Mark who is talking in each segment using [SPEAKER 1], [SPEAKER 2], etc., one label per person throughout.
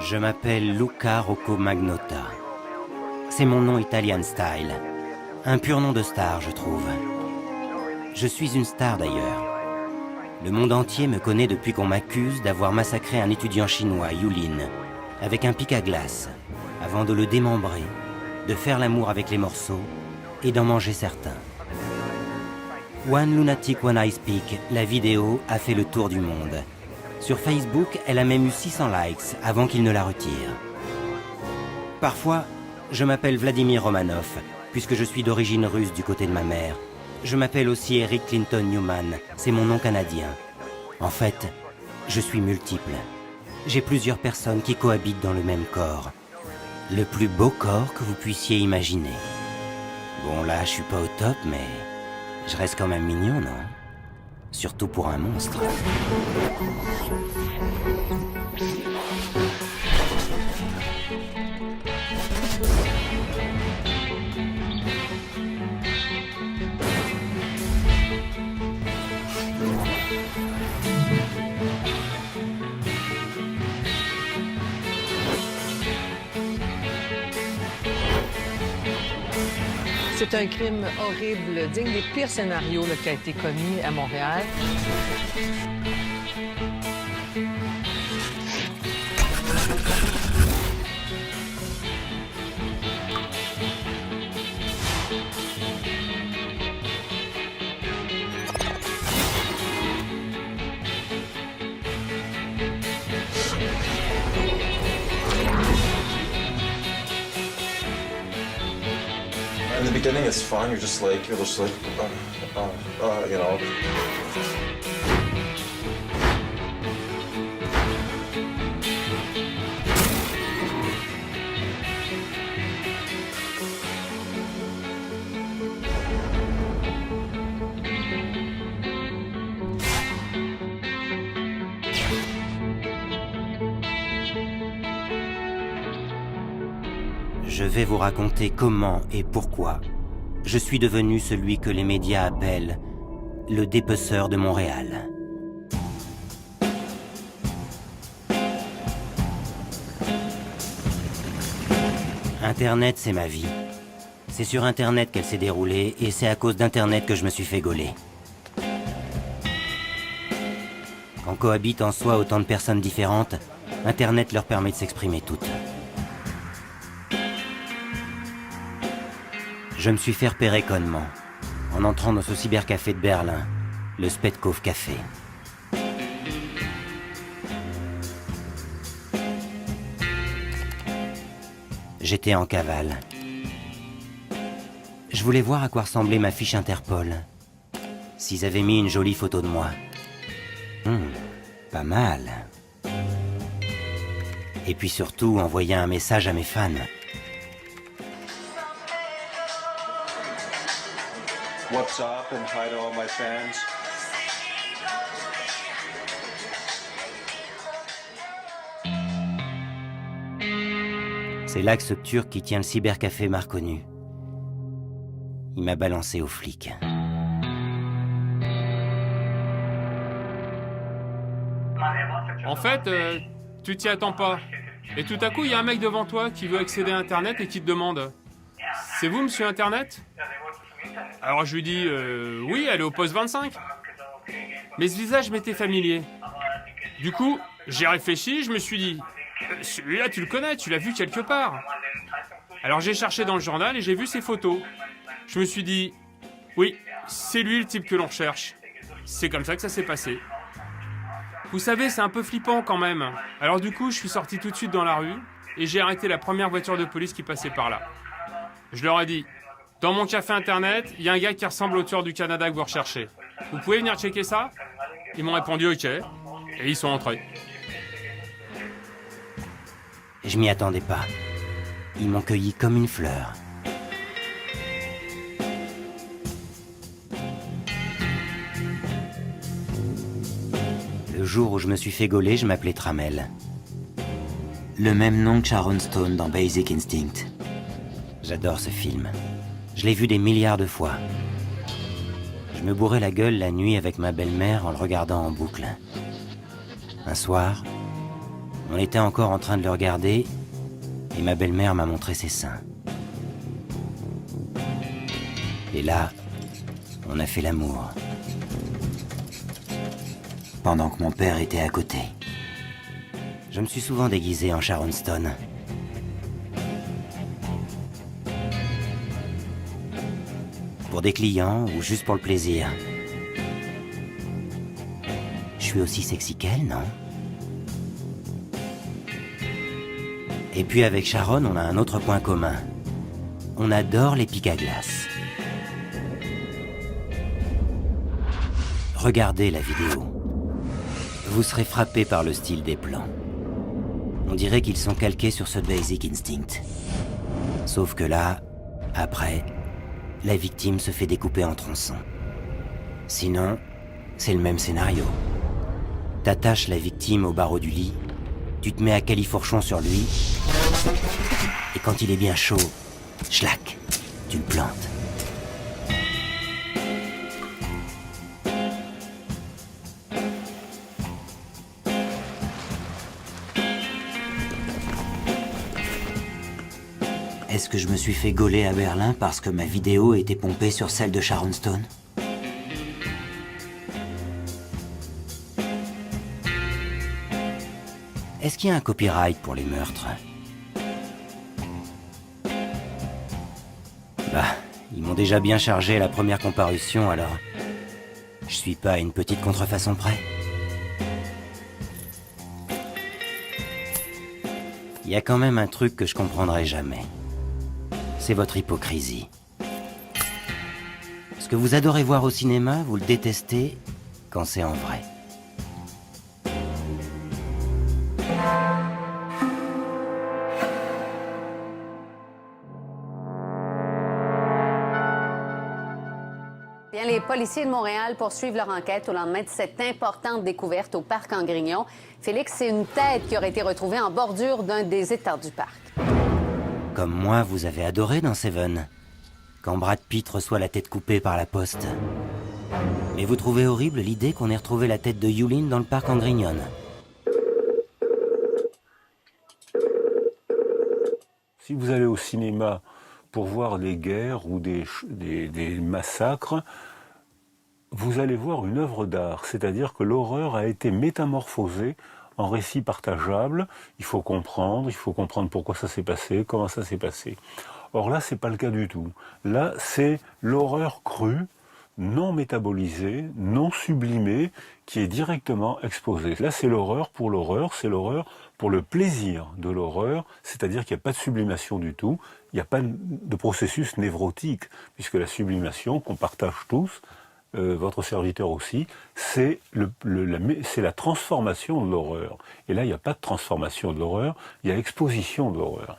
[SPEAKER 1] Je m'appelle Luca Rocco Magnotta. C'est mon nom Italian style. Un pur nom de star, je trouve. Je suis une star d'ailleurs. Le monde entier me connaît depuis qu'on m'accuse d'avoir massacré un étudiant chinois, Yulin, avec un pic à glace, avant de le démembrer, de faire l'amour avec les morceaux et d'en manger certains. One Lunatic One I Speak, la vidéo a fait le tour du monde. Sur Facebook, elle a même eu 600 likes avant qu'il ne la retire. Parfois, je m'appelle Vladimir Romanov, puisque je suis d'origine russe du côté de ma mère. Je m'appelle aussi Eric Clinton Newman, c'est mon nom canadien. En fait, je suis multiple. J'ai plusieurs personnes qui cohabitent dans le même corps. Le plus beau corps que vous puissiez imaginer. Bon là, je suis pas au top, mais je reste quand même mignon, non ? Surtout pour un monstre.
[SPEAKER 2] C'est un crime horrible, digne des pires scénarios qui a été commis à Montréal.
[SPEAKER 3] In the beginning, it's fun. You're just like, you know.
[SPEAKER 1] Je vais vous raconter comment et pourquoi je suis devenu celui que les médias appellent le dépeceur de Montréal. Internet, c'est ma vie. C'est sur Internet qu'elle s'est déroulée et c'est à cause d'Internet que je me suis fait gauler. Quand cohabitent en soi autant de personnes différentes, Internet leur permet de s'exprimer toutes. Je me suis fait repérer connement, en entrant dans ce cybercafé de Berlin, le Spetkov Café. J'étais en cavale. Je voulais voir à quoi ressemblait ma fiche Interpol. S'ils avaient mis une jolie photo de moi. Pas mal. Et puis surtout, envoyer un message à mes fans.
[SPEAKER 3] What's up and hi to all my fans.
[SPEAKER 1] C'est là que ce Turc qui tient le cybercafé m'a reconnu. Il m'a balancé aux flics.
[SPEAKER 4] En fait, tu t'y attends pas. Et tout à coup, il y a un mec devant toi qui veut accéder à Internet et qui te demande « C'est vous, monsieur Internet ?» Alors je lui dis « Oui, elle est au poste 25 ». Mais ce visage m'était familier. Du coup, j'ai réfléchi, je me suis dit « Celui-là, tu le connais, tu l'as vu quelque part ». Alors j'ai cherché dans le journal et j'ai vu ses photos. Je me suis dit « Oui, c'est lui le type que l'on recherche ». C'est comme ça que ça s'est passé. Vous savez, c'est un peu flippant quand même. Alors du coup, je suis sorti tout de suite dans la rue et j'ai arrêté la première voiture de police qui passait par là. Je leur ai dit « Dans mon café Internet, il y a un gars qui ressemble au tueur du Canada que vous recherchez. Vous pouvez venir checker ça ?» Ils m'ont répondu « Ok ». Et ils sont entrés.
[SPEAKER 1] Je m'y attendais pas. Ils m'ont cueilli comme une fleur. Le jour où je me suis fait gauler, je m'appelais Tramel. Le même nom que Sharon Stone dans Basic Instinct. J'adore ce film. Je l'ai vu des milliards de fois. Je me bourrais la gueule la nuit avec ma belle-mère en le regardant en boucle. Un soir, on était encore en train de le regarder et ma belle-mère m'a montré ses seins. Et là, on a fait l'amour. Pendant que mon père était à côté. Je me suis souvent déguisé en Sharon Stone. Pour des clients ou juste pour le plaisir. Je suis aussi sexy qu'elle, non? Et puis avec Sharon, on a un autre point commun. On adore les pics à glace. Regardez la vidéo. Vous serez frappé par le style des plans. On dirait qu'ils sont calqués sur ce Basic Instinct. Sauf que là, après, la victime se fait découper en tronçons. Sinon, c'est le même scénario. T'attaches la victime au barreau du lit, tu te mets à califourchon sur lui, et quand il est bien chaud, schlac, tu le plantes. Est-ce que je me suis fait gauler à Berlin parce que ma vidéo était pompée sur celle de Sharon Stone? Est-ce qu'il y a un copyright pour les meurtres? Bah, ils m'ont déjà bien chargé à la première comparution, alors... Je suis pas à une petite contrefaçon près. Il y a quand même un truc que je comprendrai jamais. C'est votre hypocrisie. Ce que vous adorez voir au cinéma, vous le détestez quand c'est en vrai.
[SPEAKER 5] Bien, les policiers de Montréal poursuivent leur enquête au lendemain de cette importante découverte au parc en Grignon. Félix, c'est une tête qui aurait été retrouvée en bordure d'un des étangs du parc.
[SPEAKER 1] Comme moi, vous avez adoré dans Seven, quand Brad Pitt reçoit la tête coupée par la poste. Mais vous trouvez horrible l'idée qu'on ait retrouvé la tête de Yulin dans le parc en Grignon.
[SPEAKER 6] Si vous allez au cinéma pour voir des guerres ou des massacres, vous allez voir une œuvre d'art, c'est-à-dire que l'horreur a été métamorphosée en récit partageable. Il faut comprendre pourquoi ça s'est passé, comment ça s'est passé. Or là, c'est pas le cas du tout. Là, c'est l'horreur crue, non métabolisée, non sublimée, qui est directement exposée. Là, c'est l'horreur, c'est l'horreur pour le plaisir de l'horreur, c'est-à-dire qu'il n'y a pas de sublimation du tout, il n'y a pas de processus névrotique, puisque la sublimation qu'on partage tous, votre serviteur aussi, c'est la transformation de l'horreur. Et là, il n'y a pas de transformation de l'horreur, il y a exposition de l'horreur.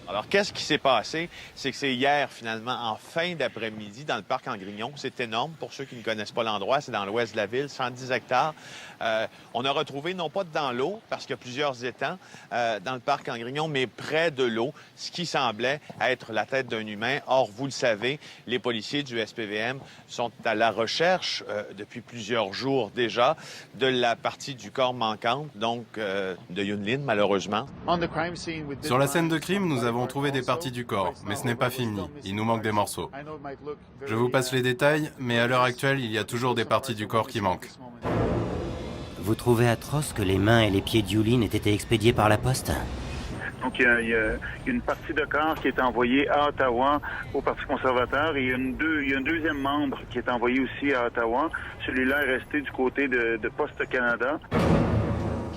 [SPEAKER 7] Alors, qu'est-ce qui s'est passé? C'est que c'est hier, finalement, en fin d'après-midi, dans le parc en Grignon. C'est énorme. Pour ceux qui ne connaissent pas l'endroit, c'est dans l'ouest de la ville, 110 hectares. On a retrouvé, non pas dans l'eau, parce qu'il y a plusieurs étangs dans le parc en Grignon, mais près de l'eau, ce qui semblait être la tête d'un humain. Or, vous le savez, les policiers du SPVM sont à la recherche, depuis plusieurs jours déjà, de la partie du corps manquante, donc de Yun-Lin, malheureusement.
[SPEAKER 8] Sur la scène de crime, nous avons trouvé des parties du corps, mais ce n'est pas fini. Il nous manque des morceaux. Je vous passe les détails, mais à l'heure actuelle, il y a toujours des parties du corps qui manquent.
[SPEAKER 1] Vous trouvez atroce que les mains et les pieds de Yulin aient été expédiés par la poste?
[SPEAKER 9] Donc, il y a une partie de corps qui est envoyée à Ottawa au Parti conservateur et il y a un deuxième membre qui est envoyé aussi à Ottawa. Celui-là est resté du côté de Poste Canada.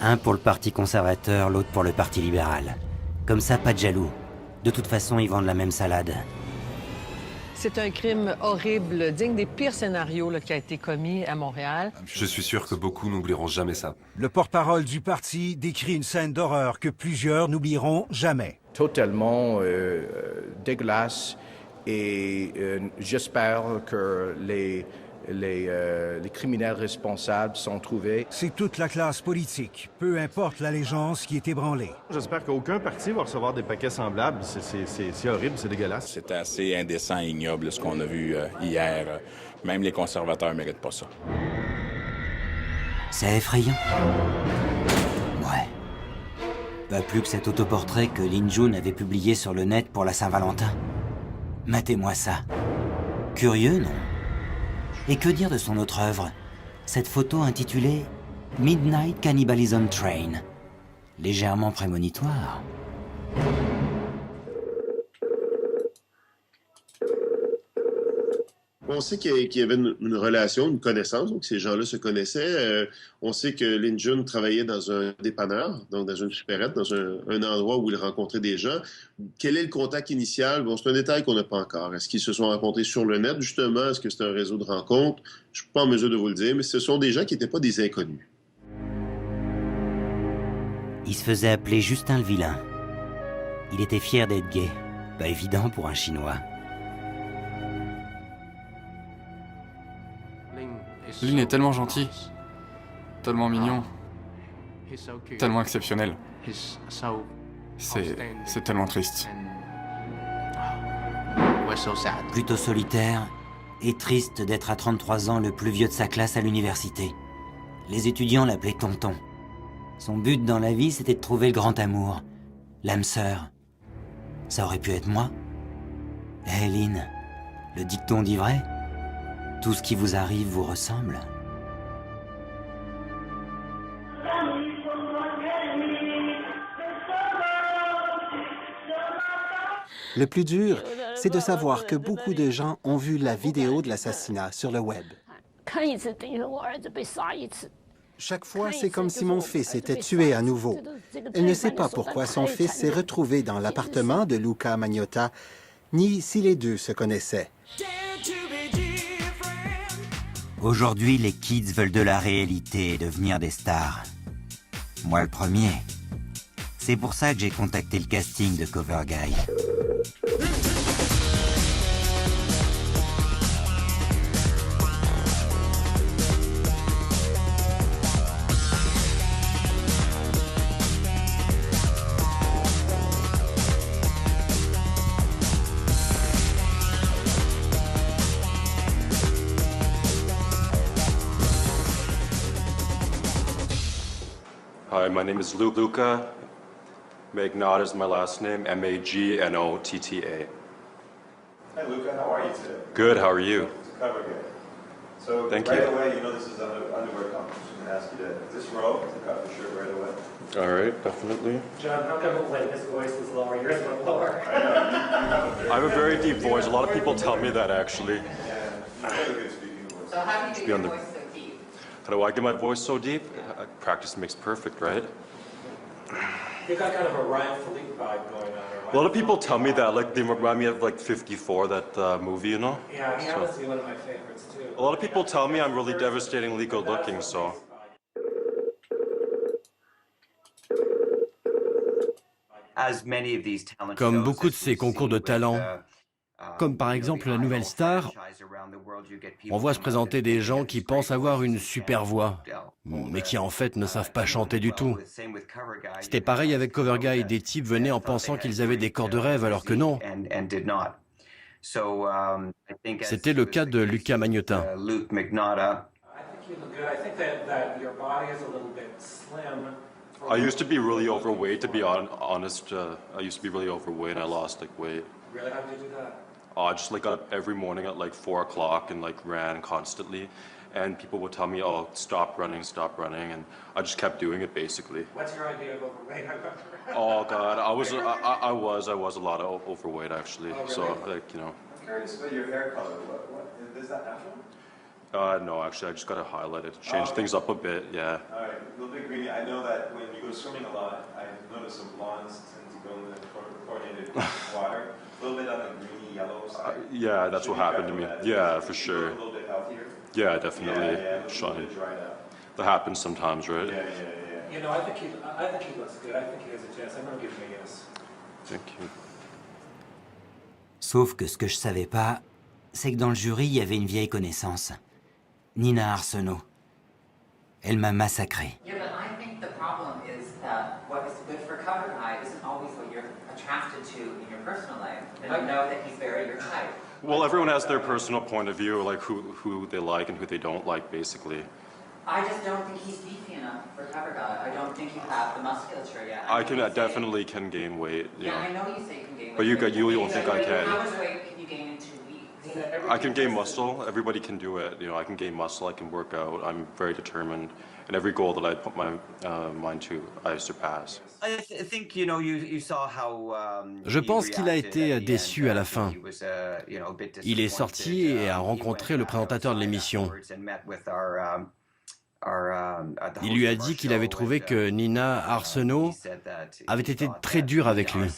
[SPEAKER 1] Un pour le Parti conservateur, l'autre pour le Parti libéral. Comme ça, pas de jaloux. De toute façon, ils vendent la même salade.
[SPEAKER 2] C'est un crime horrible, digne des pires scénarios qui a été commis à Montréal.
[SPEAKER 10] Je suis sûr que beaucoup n'oublieront jamais ça.
[SPEAKER 11] Le porte-parole du parti décrit une scène d'horreur que plusieurs n'oublieront jamais.
[SPEAKER 12] Totalement dégueulasse et j'espère que les criminels responsables sont trouvés.
[SPEAKER 11] C'est toute la classe politique, peu importe l'allégeance qui est ébranlée.
[SPEAKER 13] J'espère qu'aucun parti va recevoir des paquets semblables. C'est horrible, c'est dégueulasse.
[SPEAKER 14] C'est assez indécent et ignoble ce qu'on a vu hier. Même les conservateurs ne méritent pas ça.
[SPEAKER 1] C'est effrayant. Ouais. Pas plus que cet autoportrait que Lin Jun avait publié sur le net pour la Saint-Valentin. Matez-moi ça. Curieux, non? Et que dire de son autre œuvre? Cette photo intitulée « Midnight Cannibalism Train », légèrement prémonitoire.
[SPEAKER 15] On sait qu'il y avait une relation, une connaissance, donc ces gens-là se connaissaient. On sait que Lin Jun travaillait dans un dépanneur, donc dans une supérette, dans un endroit où il rencontrait des gens. Quel est le contact initial? Bon, c'est un détail qu'on n'a pas encore. Est-ce qu'ils se sont rencontrés sur le net, justement? Est-ce que c'est un réseau de rencontres? Je ne suis pas en mesure de vous le dire, mais ce sont des gens qui n'étaient pas des inconnus.
[SPEAKER 1] Il se faisait appeler Justin le Vilain. Il était fier d'être gay. Pas évident pour un Chinois.
[SPEAKER 16] Lin est tellement gentil, tellement mignon, tellement exceptionnel. C'est tellement triste.
[SPEAKER 1] Plutôt solitaire et triste d'être à 33 ans le plus vieux de sa classe à l'université. Les étudiants l'appelaient Tonton. Son but dans la vie, c'était de trouver le grand amour, l'âme sœur. Ça aurait pu être moi. Hé, Lin, le dicton dit vrai? Tout ce qui vous arrive vous ressemble.
[SPEAKER 17] Le plus dur, c'est de savoir que beaucoup de gens ont vu la vidéo de l'assassinat sur le web. Chaque fois, c'est comme si mon fils était tué à nouveau. Elle ne sait pas pourquoi son fils s'est retrouvé dans l'appartement de Luca Magnotta, ni si les deux se connaissaient.
[SPEAKER 1] Aujourd'hui, les kids veulent de la réalité et devenir des stars. Moi le premier. C'est pour ça que j'ai contacté le casting de Cover Guy.
[SPEAKER 18] Hi, my name is Luca. Magnotta is my last name, M-A-G-N-O-T-T-A.
[SPEAKER 3] Hi, Luca. How are you today?
[SPEAKER 18] Good, how are you?
[SPEAKER 3] Cover good. So
[SPEAKER 18] Thank
[SPEAKER 3] right
[SPEAKER 18] you.
[SPEAKER 3] away, you know this is underwear competition. I'm going to ask you to this row to cut the shirt right away.
[SPEAKER 18] All right, definitely.
[SPEAKER 19] John, how come when his voice was lower, yours went lower?
[SPEAKER 18] I have a very deep voice. A lot of people tell me that, actually.
[SPEAKER 5] So how do you do
[SPEAKER 18] Be on
[SPEAKER 5] your
[SPEAKER 18] the-
[SPEAKER 5] voice so deep?
[SPEAKER 18] How do I get my voice so deep? Practice makes perfect, right?
[SPEAKER 19] You got kind of a Ryan Philippe vibe going on.
[SPEAKER 18] A lot of people tell me that, like, they remind me of, like, 54, that movie, you know?
[SPEAKER 19] Yeah, he
[SPEAKER 18] So-
[SPEAKER 19] happens to be one of my favorites, too.
[SPEAKER 18] A lot of people tell me I'm really devastatingly good looking, so.
[SPEAKER 20] Comme beaucoup de ces concours de talent, comme par exemple la Nouvelle Star, on voit se présenter des gens qui pensent avoir une super voix, mais qui en fait ne savent pas chanter du tout. C'était pareil avec Cover Guy, des types venaient en pensant qu'ils avaient des corps de rêve alors que non. C'était le cas de Luca Magnotta.
[SPEAKER 19] I think you look good. I think that your body is a little bit slim.
[SPEAKER 18] I used to be really overweight, to be honest. I used to be really overweight, and I lost, like, weight.
[SPEAKER 19] Really, how did you do that?
[SPEAKER 18] I just, like, got up every morning at, like, 4 o'clock and, like, ran constantly. And people would tell me, oh, stop running, and I just kept doing it, basically.
[SPEAKER 19] What's your idea of overweight?
[SPEAKER 18] Oh, God, I was a lot of overweight, actually.
[SPEAKER 19] Oh, really?
[SPEAKER 18] So, like, you know.
[SPEAKER 3] I'm curious about your hair color. What is that natural?
[SPEAKER 18] No, actually, I just got to highlight it, change things up a bit, yeah.
[SPEAKER 3] All right, a little bit greedy. I know that when you go swimming a lot, I noticed
[SPEAKER 18] Yeah, that's what happened to me. Yeah, for sure. Yeah, definitely. Shine. That happens sometimes, right?
[SPEAKER 19] You know, I think he looks good. I think he has a chance. I'm going to give him a yes.
[SPEAKER 18] Thank you.
[SPEAKER 1] Sauf que ce que je savais pas, c'est que dans le jury, il y avait une vieille connaissance. Nina Arsenault. Elle m'a massacré.
[SPEAKER 21] Yeah, but I think the problem is that what is good for cover guy isn't always what you're attracted to in your personal life. And I know that he's very your type.
[SPEAKER 18] Well, everyone has their personal point of view, like who they like and who they don't like, basically.
[SPEAKER 21] I just don't think he's beefy enough for cover guy. I don't think you have the musculature yet.
[SPEAKER 18] I definitely can gain weight.
[SPEAKER 21] Yeah, I know you say you can gain weight.
[SPEAKER 18] But you don't think I can.
[SPEAKER 21] How much weight can you gain in 2 weeks?
[SPEAKER 18] I can gain muscle. Everybody can do it. I can gain muscle. I can work out. I'm very determined, and every goal that I put my mind to, I surpass.
[SPEAKER 20] Je pense qu'il a été déçu à la fin. Il est sorti et a rencontré le présentateur de l'émission. Il lui a dit qu'il avait trouvé que Nina Arsenault avait été très dure avec lui.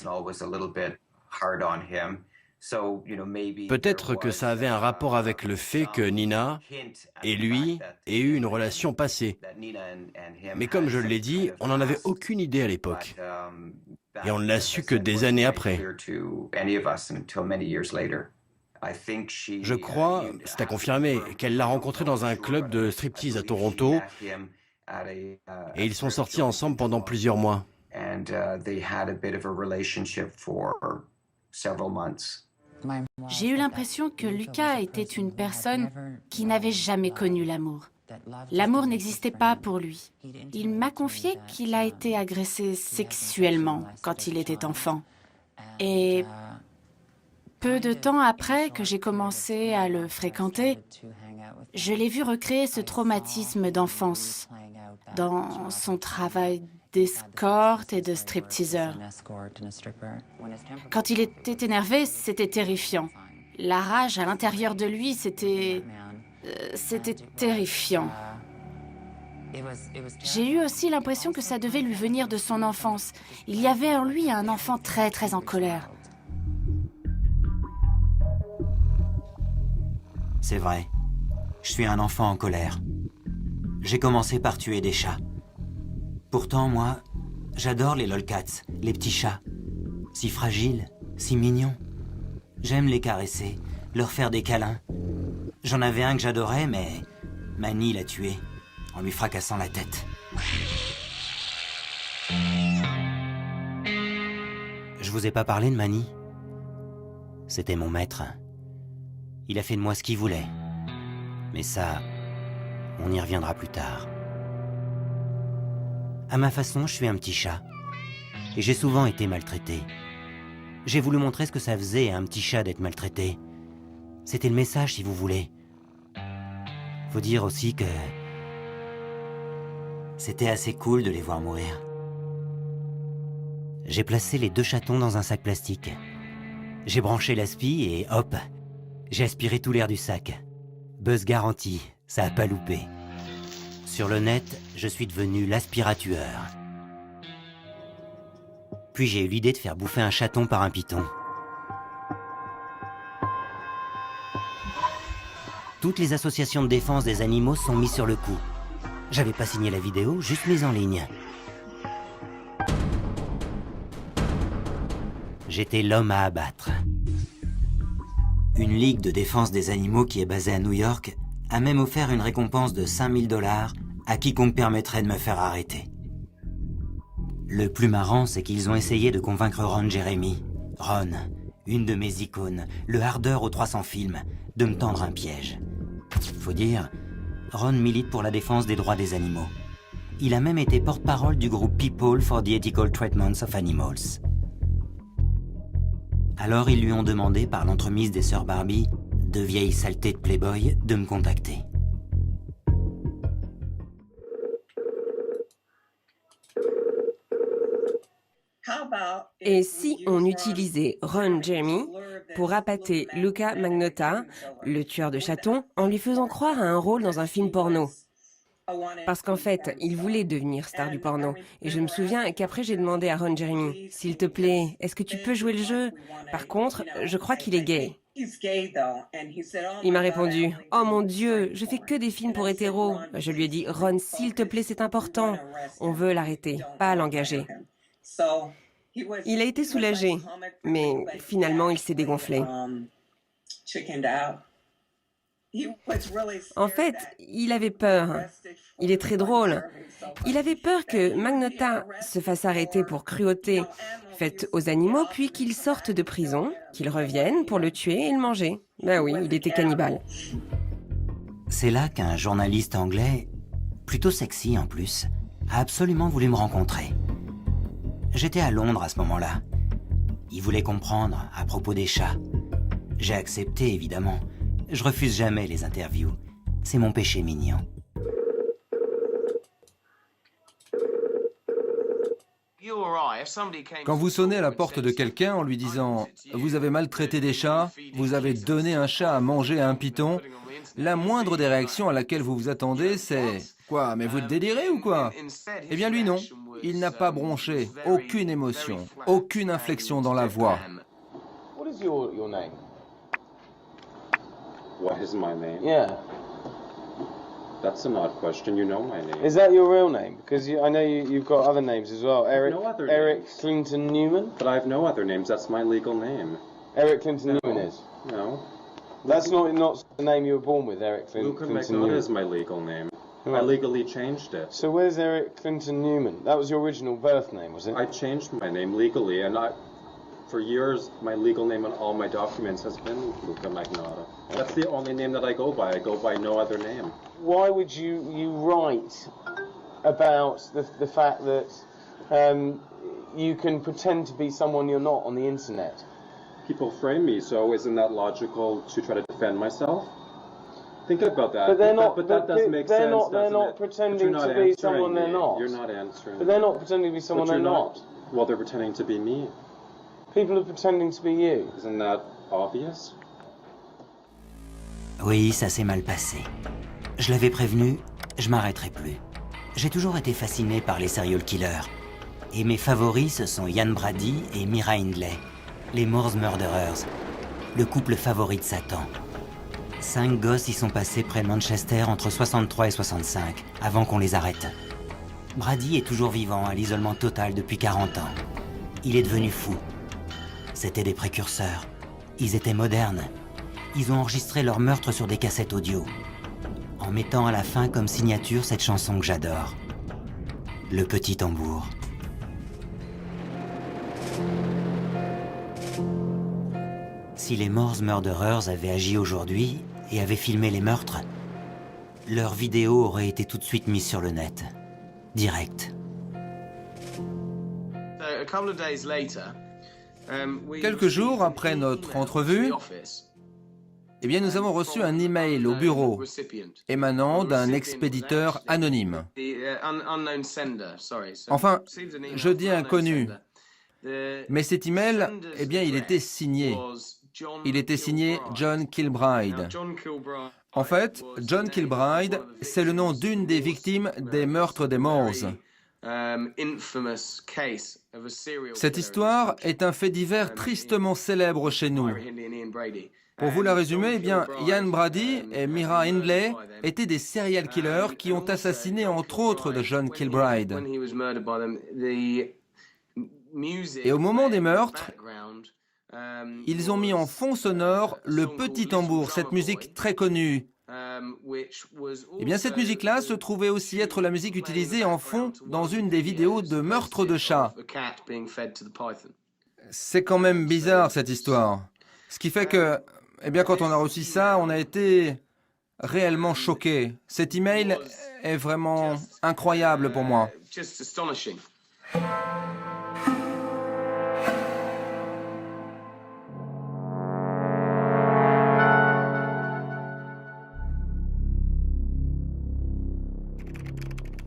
[SPEAKER 20] Peut-être que ça avait un rapport avec le fait que Nina et lui aient eu une relation passée. Mais comme je l'ai dit, on n'en avait aucune idée à l'époque. Et on ne l'a su que des années après. Je crois, c'est à confirmer, qu'elle l'a rencontré dans un club de striptease à Toronto et ils sont sortis ensemble pendant plusieurs mois.
[SPEAKER 22] J'ai eu l'impression que Lucas était une personne qui n'avait jamais connu l'amour. L'amour n'existait pas pour lui. Il m'a confié qu'il a été agressé sexuellement quand il était enfant. Et peu de temps après que j'ai commencé à le fréquenter, je l'ai vu recréer ce traumatisme d'enfance dans son travail d'escorte et de stripteaseur. Quand il était énervé, c'était terrifiant. La rage à l'intérieur de lui, c'était terrifiant. J'ai eu aussi l'impression que ça devait lui venir de son enfance. Il y avait en lui un enfant très, très en colère.
[SPEAKER 1] C'est vrai. Je suis un enfant en colère. J'ai commencé par tuer des chats. Pourtant, moi, j'adore les lolcats, les petits chats. Si fragiles, si mignons. J'aime les caresser, leur faire des câlins. J'en avais un que j'adorais, mais Manny l'a tué, en lui fracassant la tête. Je vous ai pas parlé de Manny? C'était mon maître. Il a fait de moi ce qu'il voulait. Mais ça, on y reviendra plus tard. À ma façon, je suis un petit chat. Et j'ai souvent été maltraité. J'ai voulu montrer ce que ça faisait à un petit chat d'être maltraité. C'était le message, si vous voulez. Faut dire aussi que c'était assez cool de les voir mourir. J'ai placé les 2 chatons dans un sac plastique. J'ai branché l'aspi et hop, j'ai aspiré tout l'air du sac. Buzz garanti, ça a pas loupé. Sur le net, je suis devenu l'aspiratueur. Puis j'ai eu l'idée de faire bouffer un chaton par un python. Toutes les associations de défense des animaux sont mises sur le coup. J'avais pas signé la vidéo, juste mise en ligne. J'étais l'homme à abattre. Une ligue de défense des animaux qui est basée à New York a même offert une récompense de 5 000 $ à quiconque permettrait de me faire arrêter. Le plus marrant, c'est qu'ils ont essayé de convaincre Ron Jeremy. Ron, une de mes icônes, le hardeur aux 300 films, de me tendre un piège. Faut dire, Ron milite pour la défense des droits des animaux. Il a même été porte-parole du groupe People for the Ethical Treatment of Animals. Alors ils lui ont demandé, par l'entremise des sœurs Barbie, de vieilles saletés de Playboy, de me contacter.
[SPEAKER 23] Et si on utilisait Ron Jeremy pour appâter Luca Magnotta, le tueur de chatons, en lui faisant croire à un rôle dans un film porno? Parce qu'en fait, il voulait devenir star du porno. Et je me souviens qu'après j'ai demandé à Ron Jeremy, « S'il te plaît, est-ce que tu peux jouer le jeu? Par contre, je crois qu'il est gay. » Il m'a répondu, « Oh mon Dieu, je fais que des films pour hétéros. » Je lui ai dit, « Ron, s'il te plaît, c'est important. On veut l'arrêter, pas l'engager. » Il a été soulagé, mais finalement il s'est dégonflé. En fait, il avait peur. Il est très drôle. Il avait peur que Magnotta se fasse arrêter pour cruauté faite aux animaux, puis qu'il sorte de prison, qu'il revienne pour le tuer et le manger. Ben oui, il était cannibale.
[SPEAKER 1] C'est là qu'un journaliste anglais, plutôt sexy en plus, a absolument voulu me rencontrer. J'étais à Londres à ce moment-là. Il voulait comprendre à propos des chats. J'ai accepté, évidemment. Je refuse jamais les interviews. C'est mon péché mignon.
[SPEAKER 4] Quand vous sonnez à la porte de quelqu'un en lui disant « Vous avez maltraité des chats, vous avez donné un chat à manger à un python », la moindre des réactions à laquelle vous vous attendez, c'est « Quoi, mais vous délirez ou quoi ?» Eh bien lui non, il n'a pas bronché, aucune émotion, aucune inflexion dans la voix.
[SPEAKER 6] What is your name?
[SPEAKER 18] What is my name?
[SPEAKER 6] Yeah.
[SPEAKER 18] That's an odd question. You know my name.
[SPEAKER 6] Is that your real name? Because I know you've got other names as well. Eric Clinton Newman?
[SPEAKER 18] But I have no other names. That's my legal name.
[SPEAKER 6] Eric Clinton Newman is?
[SPEAKER 18] No.
[SPEAKER 6] That's not the name you were born with, Eric
[SPEAKER 18] Luca
[SPEAKER 6] Clinton
[SPEAKER 18] Magnotta
[SPEAKER 6] Newman.
[SPEAKER 18] is my legal name. I
[SPEAKER 6] Right.
[SPEAKER 18] legally changed it.
[SPEAKER 6] So where's Eric Clinton Newman? That was your original birth name, was it?
[SPEAKER 18] I changed my name legally, and for years, my legal name on all my documents has been Luca Magnotta. That's the only name that I go by. I go by no other name.
[SPEAKER 6] Why would you write about the fact that you can pretend to be someone you're not on the internet?
[SPEAKER 18] People frame me, so isn't that logical to try to defend myself? Think about that.
[SPEAKER 6] But they're not.
[SPEAKER 18] But that does make
[SPEAKER 6] they're
[SPEAKER 18] sense,
[SPEAKER 6] not. They're
[SPEAKER 18] doesn't
[SPEAKER 6] not
[SPEAKER 18] it?
[SPEAKER 6] pretending
[SPEAKER 18] But you're
[SPEAKER 6] to
[SPEAKER 18] not
[SPEAKER 6] be
[SPEAKER 18] answering
[SPEAKER 6] someone they're
[SPEAKER 18] me.
[SPEAKER 6] not.
[SPEAKER 18] You're not answering.
[SPEAKER 6] But they're not pretending to be someone
[SPEAKER 18] But
[SPEAKER 6] they're
[SPEAKER 18] you're
[SPEAKER 6] not.
[SPEAKER 18] Well, they're pretending to be me.
[SPEAKER 6] People are pretending to be you.
[SPEAKER 18] Isn't that obvious?
[SPEAKER 1] Oui, ça s'est mal passé. Je l'avais prévenu, je m'arrêterai plus. J'ai toujours été fasciné par les serial killers. Et mes favoris, ce sont Ian Brady et Mira Hindley, les Moors Murderers, le couple favori de Satan. 5 gosses y sont passés près de Manchester entre 63 et 65, avant qu'on les arrête. Brady est toujours vivant à l'isolement total depuis 40 ans. Il est devenu fou. C'étaient des précurseurs. Ils étaient modernes. Ils ont enregistré leur meurtre sur des cassettes audio, en mettant à la fin comme signature cette chanson que j'adore. Le petit tambour. Si les Moors Murderers avaient agi aujourd'hui et avaient filmé les meurtres, leur vidéo aurait été tout de suite mise sur le net. Direct.
[SPEAKER 4] Quelques jours après notre entrevue, eh bien, nous avons reçu un email au bureau émanant d'un expéditeur anonyme. Enfin, je dis inconnu, mais cet email, eh bien, il était signé. Il était signé John Kilbride. En fait, John Kilbride, c'est le nom d'une des victimes des meurtres des Moors. Cette histoire est un fait divers tristement célèbre chez nous. Pour vous la résumer, eh bien, Ian Brady et Mira Hindley étaient des serial killers qui ont assassiné entre autres de John Kilbride. Et au moment des meurtres, ils ont mis en fond sonore le petit tambour, cette musique très connue. Eh bien, cette musique-là se trouvait aussi être la musique utilisée en fond dans une des vidéos de meurtre de chats. C'est quand même bizarre, cette histoire. Ce qui fait que, eh bien, quand on a reçu ça, on a été réellement choqués. Cet email est vraiment incroyable pour moi.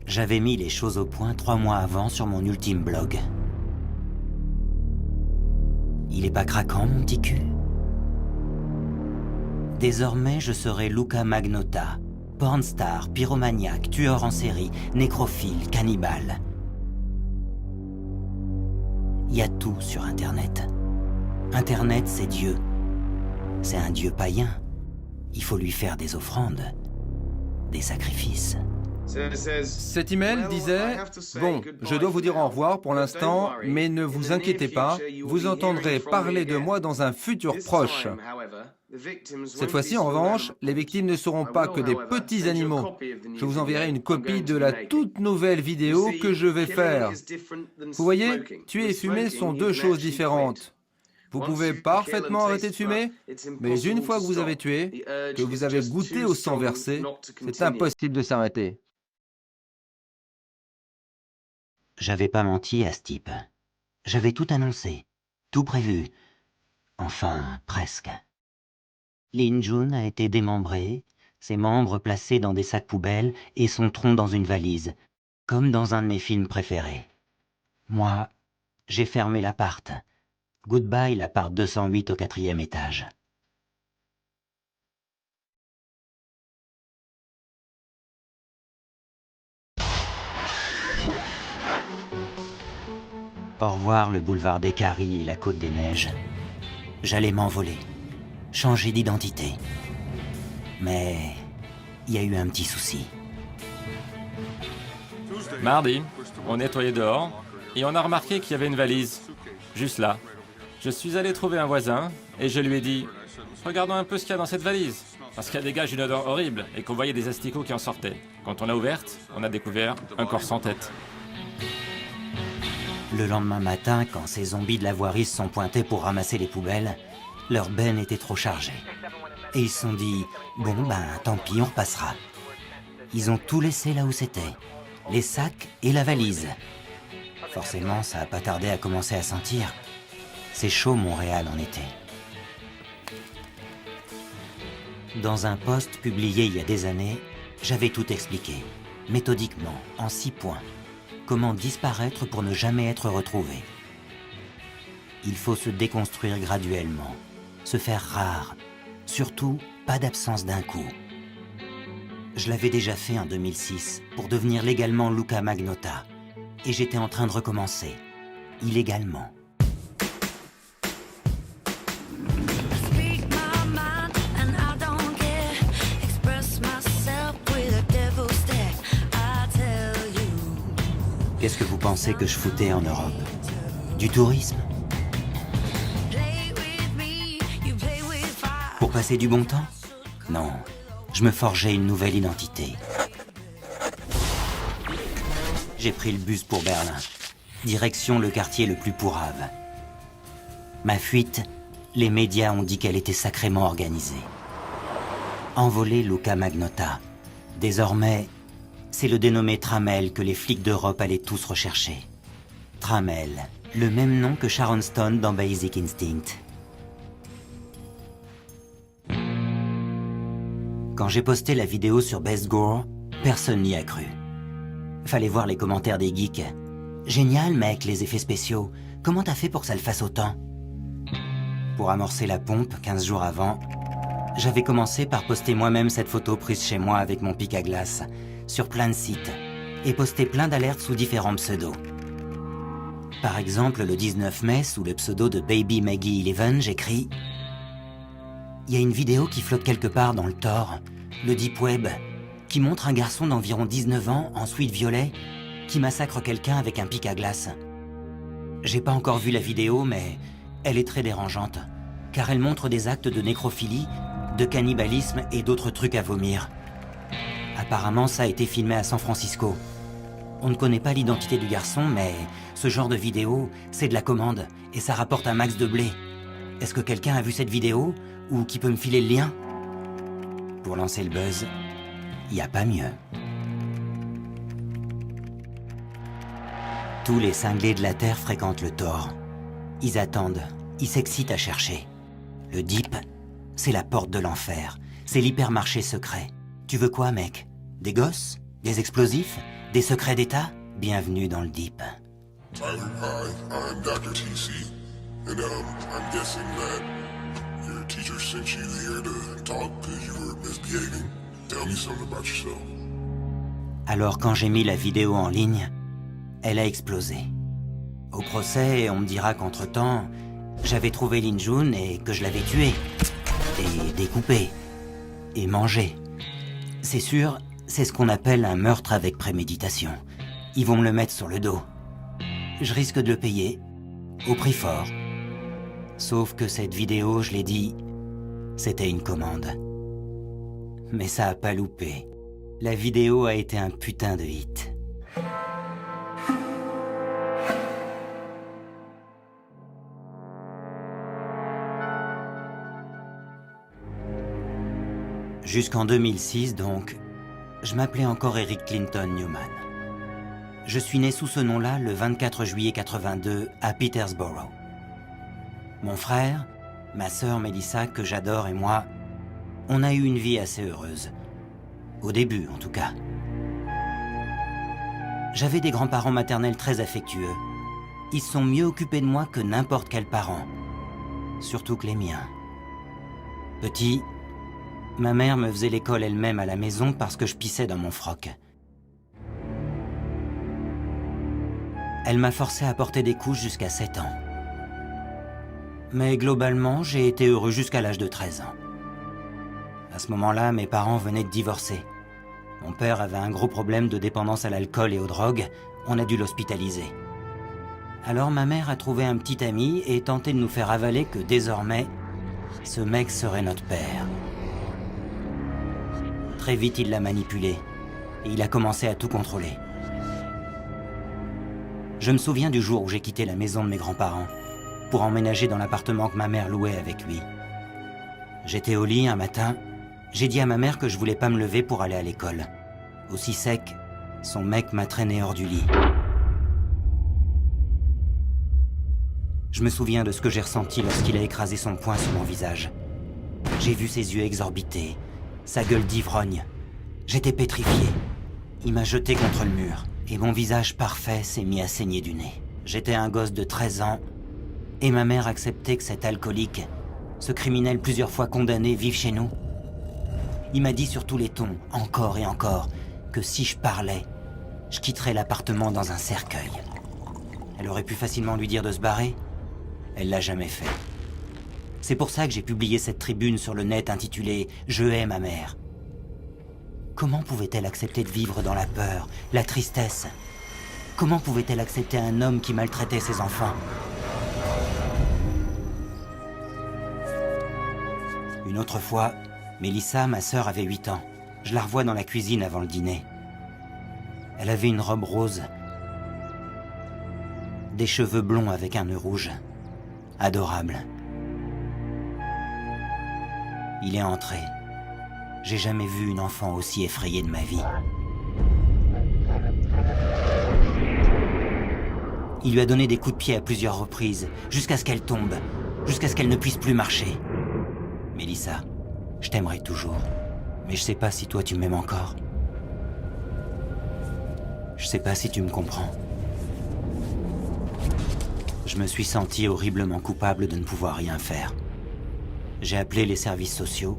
[SPEAKER 1] J'avais mis les choses au point 3 mois avant sur mon ultime blog. Il est pas craquant, mon petit cul? Désormais, je serai Luca Magnotta, Pornstar, pyromaniaque, tueur en série, nécrophile, cannibale. Il y a tout sur Internet. Internet, c'est Dieu. C'est un Dieu païen. Il faut lui faire des offrandes, des sacrifices.
[SPEAKER 4] Cet email disait « Bon, je dois vous dire au revoir pour l'instant, mais ne vous inquiétez pas, vous entendrez parler de moi dans un futur proche. Cette fois-ci, en revanche, les victimes ne seront pas que des petits animaux. Je vous enverrai une copie de la toute nouvelle vidéo que je vais faire. Vous voyez, tuer et fumer sont deux choses différentes. Vous pouvez parfaitement arrêter de fumer, mais une fois que vous avez tué, que vous avez goûté au sang versé, c'est impossible de s'arrêter. »
[SPEAKER 1] J'avais pas menti à ce type. J'avais tout annoncé, tout prévu. Enfin, presque. Lin Jun a été démembré, ses membres placés dans des sacs poubelles et son tronc dans une valise, comme dans un de mes films préférés. Moi, j'ai fermé l'appart. Goodbye l'appart 208 au 4e étage. Au revoir le boulevard des Caries et la côte des Neiges. J'allais m'envoler, changer d'identité. Mais il y a eu un petit souci.
[SPEAKER 7] Mardi, on nettoyait dehors et on a remarqué qu'il y avait une valise, juste là. Je suis allé trouver un voisin et je lui ai dit « Regardons un peu ce qu'il y a dans cette valise ». Parce qu'elle dégage une odeur horrible et qu'on voyait des asticots qui en sortaient. Quand on l'a ouverte, on a découvert un corps sans tête.
[SPEAKER 1] Le lendemain matin, quand ces zombies de la voirie se sont pointés pour ramasser les poubelles, leur benne était trop chargée. Et ils se sont dit « Bon, ben, tant pis, on repassera ». Ils ont tout laissé là où c'était, les sacs et la valise. Forcément, ça n'a pas tardé à commencer à sentir. C'est chaud, Montréal, en été. Dans un post publié il y a des années, j'avais tout expliqué, méthodiquement, en 6 points. Comment disparaître pour ne jamais être retrouvé. Il faut se déconstruire graduellement, se faire rare, surtout pas d'absence d'un coup. Je l'avais déjà fait en 2006 pour devenir légalement Luca Magnotta, et j'étais en train de recommencer, illégalement. Qu'est-ce que vous pensez que je foutais en Europe? Du tourisme? Pour passer du bon temps? Non, je me forgeais une nouvelle identité. J'ai pris le bus pour Berlin, direction le quartier le plus pourrave. Ma fuite, les médias ont dit qu'elle était sacrément organisée. Envolé Luca Magnotta. Désormais, c'est le dénommé Tramel que les flics d'Europe allaient tous rechercher. Tramel, le même nom que Sharon Stone dans Basic Instinct. Quand j'ai posté la vidéo sur Best Gore, personne n'y a cru. Fallait voir les commentaires des geeks. Génial, mec, les effets spéciaux. Comment t'as fait pour que ça le fasse autant? Pour amorcer la pompe, 15 jours avant, j'avais commencé par poster moi-même cette photo prise chez moi avec mon pic à glace, sur plein de sites, et poster plein d'alertes sous différents pseudos. Par exemple, le 19 mai, sous le pseudo de Baby Maggie 11, j'écris « Il y a une vidéo qui flotte quelque part dans le Tor, le Deep Web, qui montre un garçon d'environ 19 ans, en sweat violet, qui massacre quelqu'un avec un pic à glace. J'ai pas encore vu la vidéo, mais elle est très dérangeante, car elle montre des actes de nécrophilie, de cannibalisme et d'autres trucs à vomir. Apparemment, ça a été filmé à San Francisco. On ne connaît pas l'identité du garçon, mais ce genre de vidéo, c'est de la commande, et ça rapporte un max de blé. Est-ce que quelqu'un a vu cette vidéo, ou qui peut me filer le lien? Pour lancer le buzz, il n'y a pas mieux. Tous les cinglés de la Terre fréquentent le Tor. Ils attendent, ils s'excitent à chercher. Le Deep, c'est la porte de l'enfer. C'est l'hypermarché secret. Tu veux quoi, mec? Des gosses? Des explosifs? Des secrets d'État? Bienvenue dans le Deep.
[SPEAKER 8] Tyler, hi, I'm Dr. TC, and I'm guessing that your teacher sent you here to talk because you were misbehaving. Tell me something about yourself.
[SPEAKER 1] Alors quand j'ai mis la vidéo en ligne, elle a explosé. Au procès, on me dira qu'entre-temps, j'avais trouvé Lin Jun et que je l'avais tué, et découpé, et mangé. C'est sûr, c'est ce qu'on appelle un meurtre avec préméditation. Ils vont me le mettre sur le dos. Je risque de le payer, au prix fort. Sauf que cette vidéo, je l'ai dit, c'était une commande. Mais ça a pas loupé. La vidéo a été un putain de hit. Jusqu'en 2006, donc, je m'appelais encore Eric Clinton Newman. Je suis né sous ce nom-là le 24 juillet 82 à Petersboro. Mon frère, ma sœur Melissa, que j'adore, et moi, on a eu une vie assez heureuse. Au début, en tout cas. J'avais des grands-parents maternels très affectueux. Ils se sont mieux occupés de moi que n'importe quel parent. Surtout que les miens. Petit, ma mère me faisait l'école elle-même à la maison parce que je pissais dans mon froc. Elle m'a forcé à porter des couches jusqu'à 7 ans. Mais globalement, j'ai été heureux jusqu'à l'âge de 13 ans. À ce moment-là, mes parents venaient de divorcer. Mon père avait un gros problème de dépendance à l'alcool et aux drogues. On a dû l'hospitaliser. Alors ma mère a trouvé un petit ami et tenté de nous faire avaler que désormais, ce mec serait notre père. Très vite, il l'a manipulé. Et il a commencé à tout contrôler. Je me souviens du jour où j'ai quitté la maison de mes grands-parents pour emménager dans l'appartement que ma mère louait avec lui. J'étais au lit un matin. J'ai dit à ma mère que je voulais pas me lever pour aller à l'école. Aussi sec, son mec m'a traîné hors du lit. Je me souviens de ce que j'ai ressenti lorsqu'il a écrasé son poing sur mon visage. J'ai vu ses yeux exorbités, sa gueule d'ivrogne. J'étais pétrifié. Il m'a jeté contre le mur, et mon visage parfait s'est mis à saigner du nez. J'étais un gosse de 13 ans, et ma mère acceptait que cet alcoolique, ce criminel plusieurs fois condamné, vive chez nous. Il m'a dit sur tous les tons, encore et encore, que si je parlais, je quitterais l'appartement dans un cercueil. Elle aurait pu facilement lui dire de se barrer. Elle l'a jamais fait. C'est pour ça que j'ai publié cette tribune sur le net intitulée « Je hais ma mère ». Comment pouvait-elle accepter de vivre dans la peur, la tristesse? Comment pouvait-elle accepter un homme qui maltraitait ses enfants? Une autre fois, Melissa, ma sœur, avait 8 ans. Je la revois dans la cuisine avant le dîner. Elle avait une robe rose, des cheveux blonds avec un nœud rouge. Adorable. Il est entré. J'ai jamais vu une enfant aussi effrayée de ma vie. Il lui a donné des coups de pied à plusieurs reprises, jusqu'à ce qu'elle tombe, jusqu'à ce qu'elle ne puisse plus marcher. Melissa, je t'aimerai toujours, mais je sais pas si toi tu m'aimes encore. Je sais pas si tu me comprends. Je me suis senti horriblement coupable de ne pouvoir rien faire. J'ai appelé les services sociaux.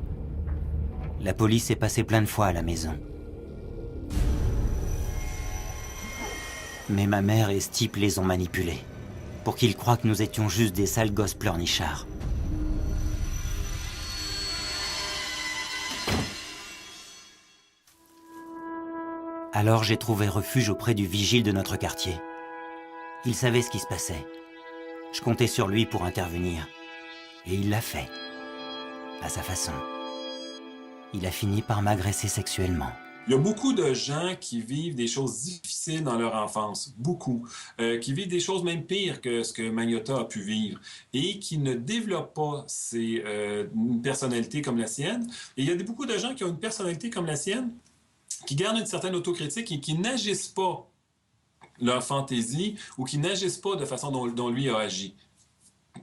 [SPEAKER 1] La police est passée plein de fois à la maison. Mais ma mère et Stipe les ont manipulés, pour qu'ils croient que nous étions juste des sales gosses pleurnichards. Alors j'ai trouvé refuge auprès du vigile de notre quartier. Il savait ce qui se passait. Je comptais sur lui pour intervenir. Et il l'a fait. À sa façon. Il a fini par m'agresser sexuellement.
[SPEAKER 2] Il y a beaucoup de gens qui vivent des choses difficiles dans leur enfance, beaucoup, qui vivent des choses même pires que ce que Magnotta a pu vivre et qui ne développent pas une personnalité comme la sienne. Et il y a beaucoup de gens qui ont une personnalité comme la sienne, qui gardent une certaine autocritique et qui n'agissent pas leur fantaisie ou qui n'agissent pas de façon dont lui a agi.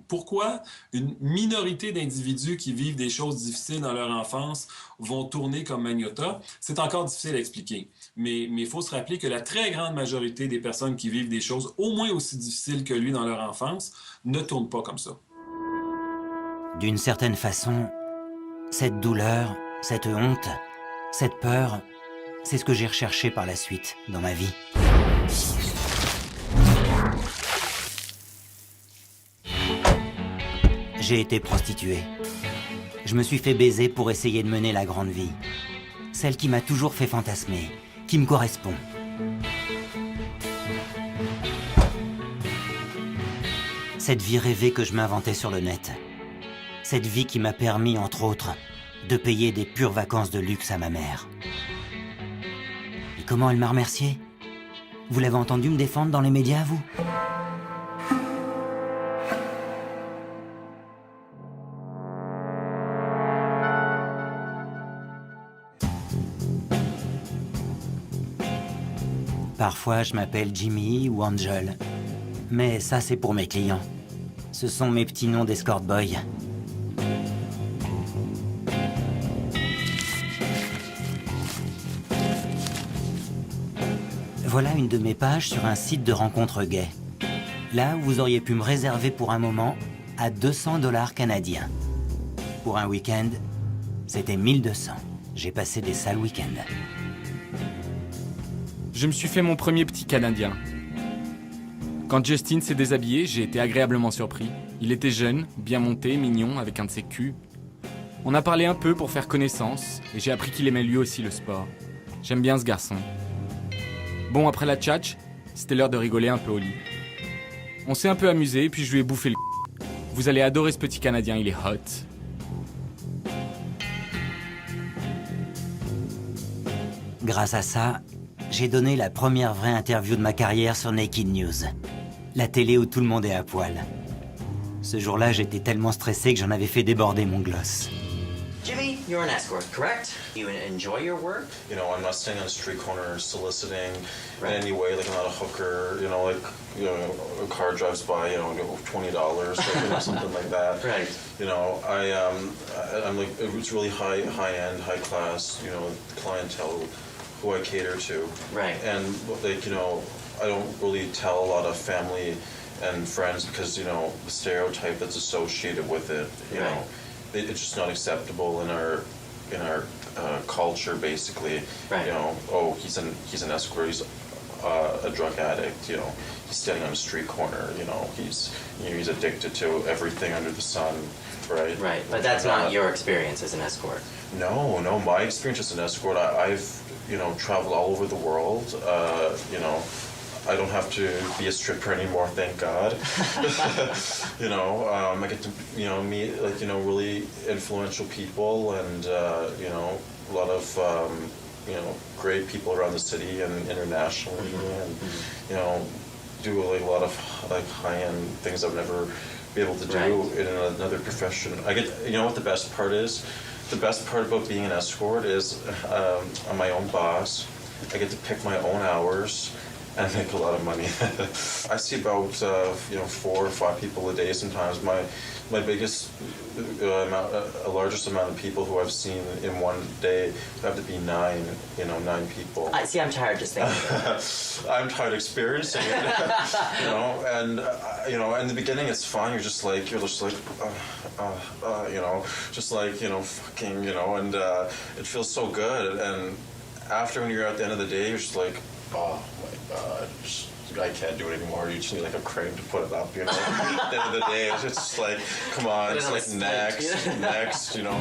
[SPEAKER 2] Pourquoi une minorité d'individus qui vivent des choses difficiles dans leur enfance vont tourner comme Magnotta? C'est encore difficile à expliquer. Mais il faut se rappeler que la très grande majorité des personnes qui vivent des choses au moins aussi difficiles que lui dans leur enfance ne tournent pas comme ça.
[SPEAKER 1] D'une certaine façon, cette douleur, cette honte, Cette peur, c'est ce que j'ai recherché par la suite dans ma vie. J'ai été prostituée. Je me suis fait baiser pour essayer de mener la grande vie. Celle qui m'a toujours fait fantasmer, qui me correspond. Cette vie rêvée que je m'inventais sur le net. Cette vie qui m'a permis, entre autres, de payer des pures vacances de luxe à ma mère. Et comment elle m'a remercié? Vous l'avez entendu me défendre dans les médias, vous? Parfois, je m'appelle Jimmy ou Angel. Mais ça, c'est pour mes clients. Ce sont mes petits noms d'escort boy. Voilà une de mes pages sur un site de rencontres gays. Là où vous auriez pu me réserver pour un moment à 200 $ canadiens. Pour un week-end, c'était 1200. J'ai passé des sales week-ends.
[SPEAKER 9] Je me suis fait mon premier petit Canadien. Quand Justin s'est déshabillé, j'ai été agréablement surpris. Il était jeune, bien monté, mignon, avec un de ses culs. On a parlé un peu pour faire connaissance, et j'ai appris qu'il aimait lui aussi le sport. J'aime bien ce garçon. Bon, après la tchatch, c'était l'heure de rigoler un peu au lit. On s'est un peu amusé, puis je lui ai bouffé le c***. Vous allez adorer ce petit Canadien, il est hot.
[SPEAKER 1] Grâce à ça, j'ai donné la première vraie interview de ma carrière sur Naked News. La télé où tout le monde est à poil. Ce jour-là, j'étais tellement stressé que j'en avais fait déborder mon gloss.
[SPEAKER 10] Jimmy, you're an escort, correct? You enjoy your work?
[SPEAKER 12] You know, I'm not standing on a street corner soliciting in any way, like I'm not a hooker, you know, like, you know, a car drives by, you know, $20, like, you know, something like that.
[SPEAKER 10] Right.
[SPEAKER 12] You know, I'm like, it's really high end, high class, you know, clientele who I cater to.
[SPEAKER 10] Right.
[SPEAKER 12] And, like, you know, I don't really tell a lot of family and friends because, you know, the stereotype that's associated with it, you know. It's just not acceptable in our culture, basically.
[SPEAKER 10] Right.
[SPEAKER 12] You know, oh, he's an escort, he's a drug addict. You know, he's standing on a street corner. You know, he's addicted to everything under the sun, right?
[SPEAKER 10] Right, but that's not your experience as an escort.
[SPEAKER 12] No, my experience as an escort, I've you know traveled all over the world. You know. I don't have to be a stripper anymore, thank God. You know, I get to, you know, meet, like, you know, really influential people and, you know, a lot of, you know, great people around the city and internationally and, you know, do like a lot of, like, high-end things I would never be able to do in another profession. You know what the best part is? The best part about being an escort is I'm my own boss. I get to pick my own hours. And make a lot of money. I see about you know 4 or 5 people a day. Sometimes my biggest largest amount of people who I've seen in one day have to be 9 people.
[SPEAKER 10] I see. I'm tired just thinking about it.
[SPEAKER 12] I'm tired experiencing it. You know, and you know, in the beginning it's fun. You're just like you know, just like you know, fucking, you know, and it feels so good. And after, when you're at the end of the day, you're just like, oh my God, I can't do it anymore. You just need like a crane to put it up, you know. At the end of the day, it's just like, come on, it's like next, you know.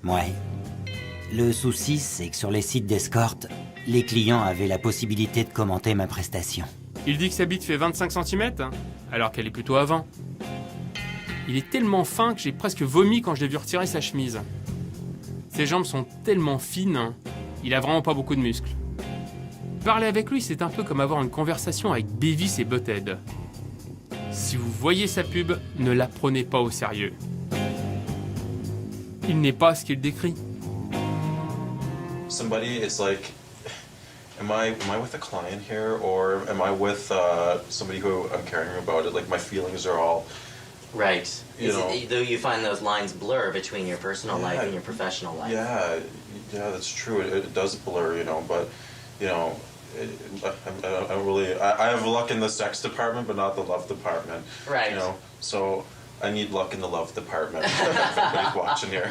[SPEAKER 1] Ouais. Le souci, c'est que sur les sites d'escorte, les clients avaient la possibilité de commenter ma prestation.
[SPEAKER 9] Il dit que sa bite fait 25 cm, alors qu'elle est plutôt à 20. Il est tellement fin que j'ai presque vomi quand je l'ai vu retirer sa chemise. Ses jambes sont tellement fines, il a vraiment pas beaucoup de muscles. Parler avec lui, c'est un peu comme avoir une conversation avec Beavis et Butthead. Si vous voyez sa pub, ne la prenez pas au sérieux. Il n'est pas ce qu'il décrit.
[SPEAKER 12] Somebody is like, am I with a client here, or am I with somebody who I'm caring about it? Like, my feelings are all...
[SPEAKER 10] Right. Though you find those lines blur between your personal life and your professional life.
[SPEAKER 12] Yeah, that's true. It does blur, you know, but, you know, I have luck in the sex department, but not the love department.
[SPEAKER 10] Right.
[SPEAKER 12] You know, so I need luck in the love department. Everybody's watching here.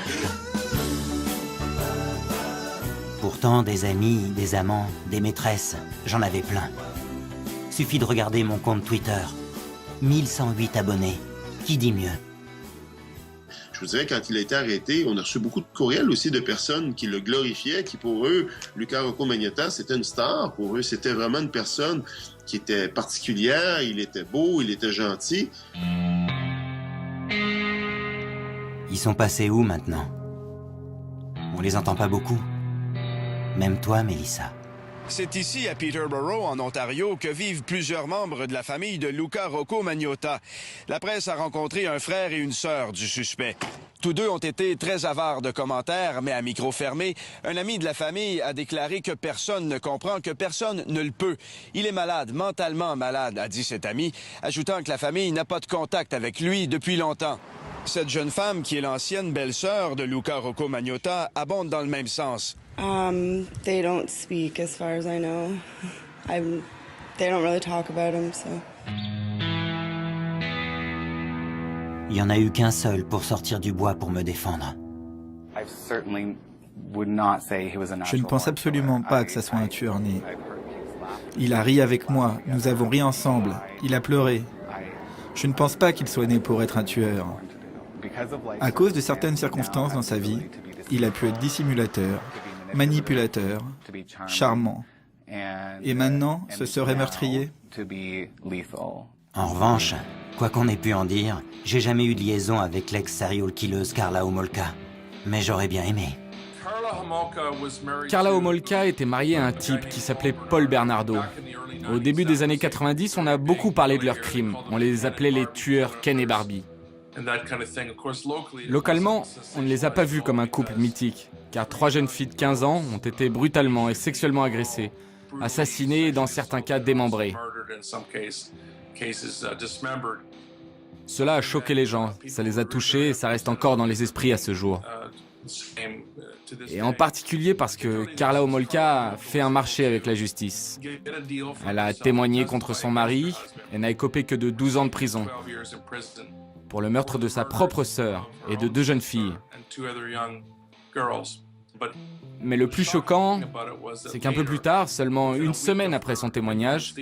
[SPEAKER 1] Pourtant, des amis, des amants, des maîtresses, j'en avais plein. Suffit de regarder mon compte Twitter. 1108 abonnés. Qui dit mieux?
[SPEAKER 15] Je vous dirais, quand il a été arrêté, on a reçu beaucoup de courriels aussi de personnes qui le glorifiaient, qui pour eux, Luca Rocco Magnotta, c'était une star. Pour eux, c'était vraiment une personne qui était particulière, il était beau, il était gentil.
[SPEAKER 1] Ils sont passés où maintenant? On les entend pas beaucoup. Même toi, Mélissa.
[SPEAKER 11] C'est ici, à Peterborough, en Ontario, que vivent plusieurs membres de la famille de Luca Rocco Magnotta. La presse a rencontré un frère et une sœur du suspect. Tous deux ont été très avares de commentaires, mais à micro fermé, un ami de la famille a déclaré que personne ne comprend, que personne ne le peut. Il est malade, mentalement malade, a dit cet ami, ajoutant que la famille n'a pas de contact avec lui depuis longtemps. Cette jeune femme, qui est l'ancienne belle-sœur de Luca Rocco Magnotta, abonde dans le même sens.
[SPEAKER 13] They don't speak as far as I know. They don't really talk about him, so.
[SPEAKER 1] Il y en a eu qu'un seul pour sortir du bois pour me défendre.
[SPEAKER 14] Je ne pense absolument pas que ça soit un tueur né. Il a ri avec moi, nous avons ri ensemble, il a pleuré. Je ne pense pas qu'il soit né pour être un tueur. À cause de certaines circonstances dans sa vie, il a pu être dissimulateur, manipulateur, charmant. Et maintenant, ce serait meurtrier?
[SPEAKER 1] En revanche, quoi qu'on ait pu en dire, j'ai jamais eu de liaison avec l'ex-serial killeuse Karla Homolka. Mais j'aurais bien aimé.
[SPEAKER 9] Karla Homolka était mariée à un type qui s'appelait Paul Bernardo. Au début des années 90, on a beaucoup parlé de leurs crimes. On les appelait les tueurs Ken et Barbie. Localement, on ne les a pas vus comme un couple mythique, car 3 jeunes filles de 15 ans ont été brutalement et sexuellement agressées, assassinées et dans certains cas démembrées. Cela a choqué les gens, ça les a touchés et ça reste encore dans les esprits à ce jour. Et en particulier parce que Karla Homolka a fait un marché avec la justice. Elle a témoigné contre son mari et n'a écopé que de 12 ans de prison pour le meurtre de sa propre sœur et de 2 jeunes filles. Mais le plus choquant, c'est qu'un peu plus tard, seulement 1 semaine après son témoignage,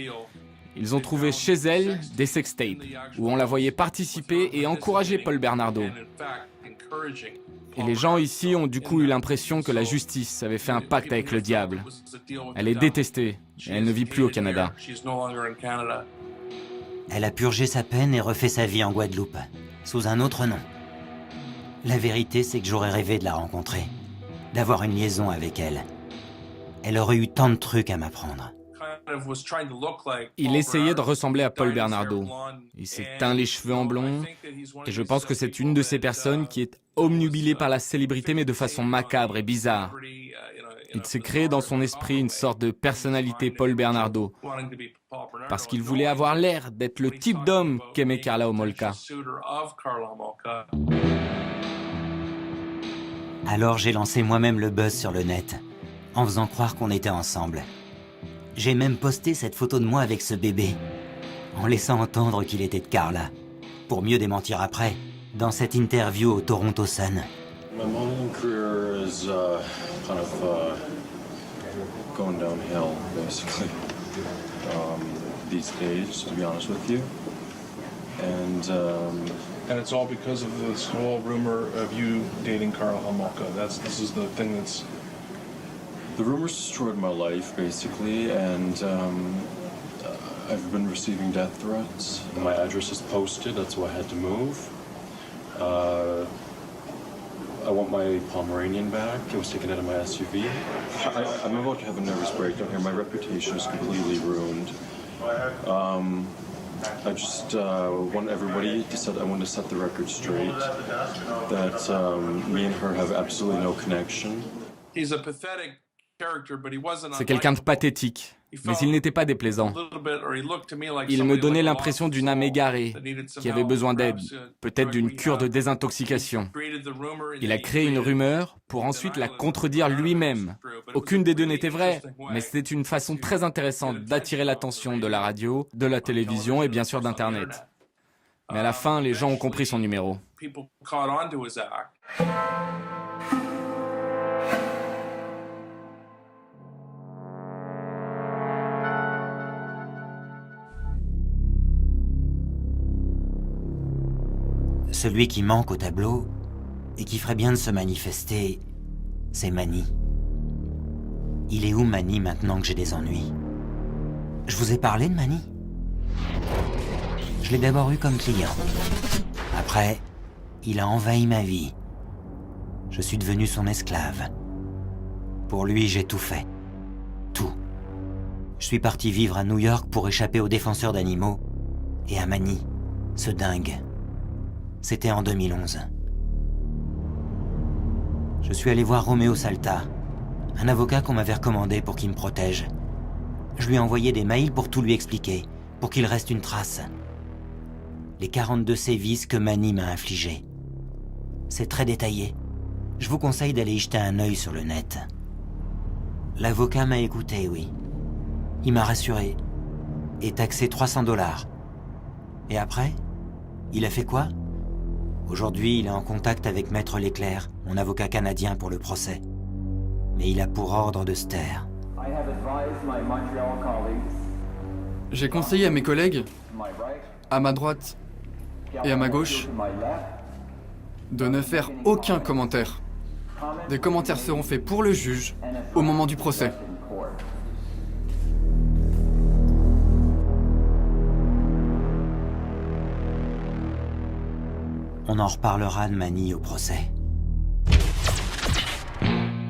[SPEAKER 9] ils ont trouvé chez elle des sextapes où on la voyait participer et encourager Paul Bernardo. Et les gens ici ont du coup eu l'impression que la justice avait fait un pacte avec le diable. Elle est détestée et elle ne vit plus au Canada.
[SPEAKER 1] Elle a purgé sa peine et refait sa vie en Guadeloupe, sous un autre nom. La vérité, c'est que j'aurais rêvé de la rencontrer, d'avoir une liaison avec elle. Elle aurait eu tant de trucs à m'apprendre.
[SPEAKER 9] Il essayait de ressembler à Paul Bernardo. Il s'est teint les cheveux en blond, et je pense que c'est une de ces personnes qui est obnubilée par la célébrité, mais de façon macabre et bizarre. Il s'est créé dans son esprit une sorte de personnalité Paul Bernardo, parce qu'il voulait avoir l'air d'être le type d'homme qu'aimait Karla Homolka.
[SPEAKER 1] Alors j'ai lancé moi-même le buzz sur le net, en faisant croire qu'on était ensemble. J'ai même posté cette photo de moi avec ce bébé, en laissant entendre qu'il était de Karla, pour mieux démentir après, dans cette interview au Toronto Sun.
[SPEAKER 12] My modeling career is kind of going downhill, basically, these days, to be honest with you.
[SPEAKER 24] And it's all because of this whole rumor of you dating Karla Homolka. This is the thing that's...
[SPEAKER 12] The rumors destroyed my life, basically, and I've been receiving death threats. My address is posted, that's why I had to move. I want my Pomeranian back. It was taken out of my SUV. I'm about to have a nervous breakdown here. My reputation is completely ruined. I just want everybody to set. I want to set the record straight that me and her have absolutely no connection.
[SPEAKER 24] He's a pathetic character, but he wasn't.
[SPEAKER 9] C'est quelqu'un de pathétique, mais il n'était pas déplaisant. Il me donnait l'impression d'une âme égarée, qui avait besoin d'aide, peut-être d'une cure de désintoxication. Il a créé une rumeur pour ensuite la contredire lui-même. Aucune des deux n'était vraie, mais c'était une façon très intéressante d'attirer l'attention de la radio, de la télévision et bien sûr d'Internet. Mais à la fin, les gens ont compris son numéro.
[SPEAKER 24] People caught on to his act.
[SPEAKER 1] Celui qui manque au tableau et qui ferait bien de se manifester, c'est Manny. Il est où Manny maintenant que j'ai des ennuis? Je vous ai parlé de Manny? Je l'ai d'abord eu comme client. Après, il a envahi ma vie. Je suis devenu son esclave. Pour lui, j'ai tout fait. Tout. Je suis parti vivre à New York pour échapper aux défenseurs d'animaux et à Manny, ce dingue. C'était en 2011. Je suis allé voir Romeo Salta, un avocat qu'on m'avait recommandé pour qu'il me protège. Je lui ai envoyé des mails pour tout lui expliquer, pour qu'il reste une trace. Les 42 sévices que Manny m'a infligés. C'est très détaillé. Je vous conseille d'aller y jeter un œil sur le net. L'avocat m'a écouté, oui. Il m'a rassuré et taxé $300. Et après, il a fait quoi? Aujourd'hui, il est en contact avec Maître Leclerc, mon avocat canadien pour le procès. Mais il a pour ordre de se taire.
[SPEAKER 9] J'ai conseillé à mes collègues, à ma droite et à ma gauche, de ne faire aucun commentaire. Des commentaires seront faits pour le juge au moment du procès.
[SPEAKER 1] On en reparlera de Manny au procès.